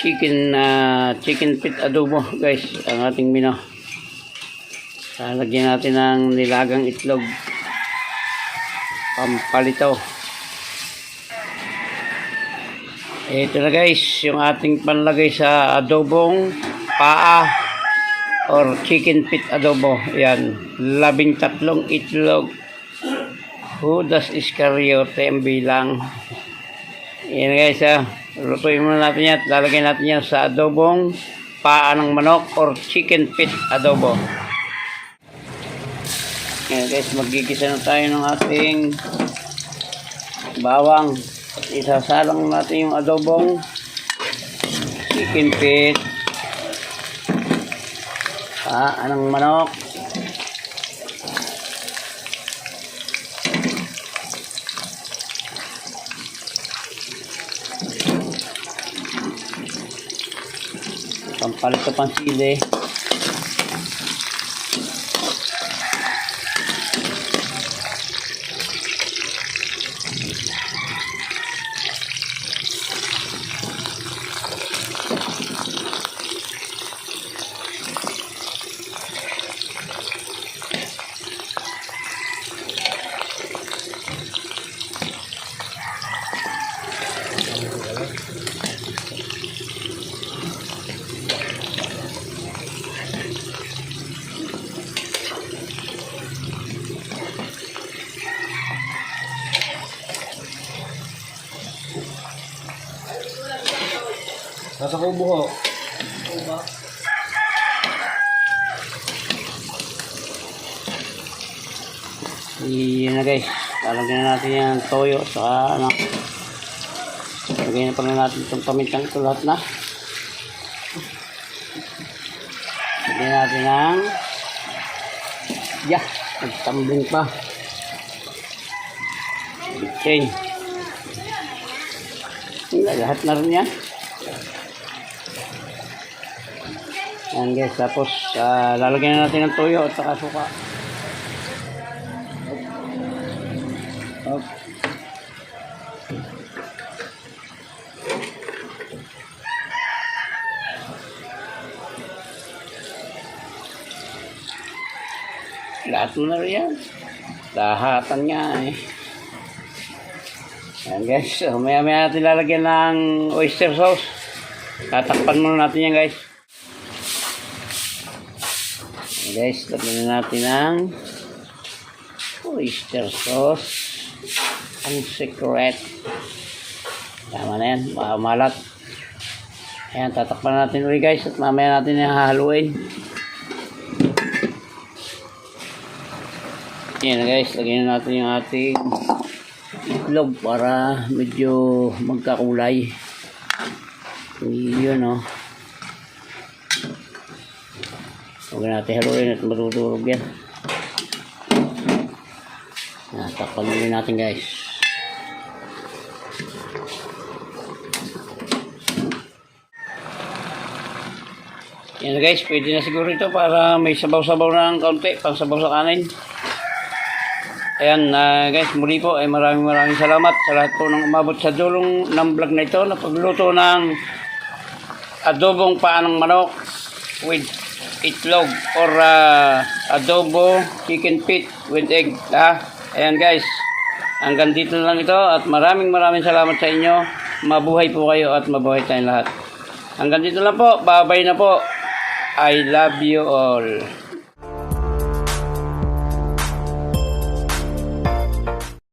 chicken feet adobo guys, ang ating mino. Lagyan natin ng nilagang itlog, pampalito. Ito na guys yung ating panlagay sa adobong paa or chicken feet adobo. Yan, 13 itlog, Judas Iscariote ang bilang. Yan guys lutuin muna natin yan. Lalagyan natin yan sa adobong paa ng manok or chicken feet adobo. Yan guys, magigisa na tayo ng ating bawang. Isasalang natin yung adobong chicken feet paa ng manok. Pampalit sa pansili. Nasa kubo ko. Yan na guys, lalagyan na natin yung toyo sa ano. Lagyan na pala natin itong pamintang ito lahat na. Lagyan natin ng nagtambling pa bitchin. Lahat na rin yan. Yan guys, tapos lalagyan na natin ng toyo at saka suka. Lahat na rin yan. Lahatan nga eh. Yan guys, maya natin lalagyan ng oyster sauce. Tatakpan muna natin yan guys. Guys, lagyan na natin ng oyster sauce. Ang secret. Tama na yan, malat. Ayan, tatakpan natin ulit guys at mamaya natin yung hahaluin. Ayan guys, lagyan na natin yung ating itlog para medyo magkakulay. Yun o. Huwag natin haluin at matutulog yan. Takpan natin guys. Yan guys, pwede na siguro ito para may sabaw-sabaw ng kaunti, pang sabaw sa kanin. Ayan guys, muli po ay maraming salamat sa lahat po ng umabot sa dulong ng vlog na ito na pagluto ng adobong paa ng manok with itlog or adobo chicken feet with egg. Ayan guys, hanggang dito lang ito at maraming salamat sa inyo. Mabuhay po kayo at mabuhay tayong lahat. Hanggang dito lang po, bye bye na po. I love you all.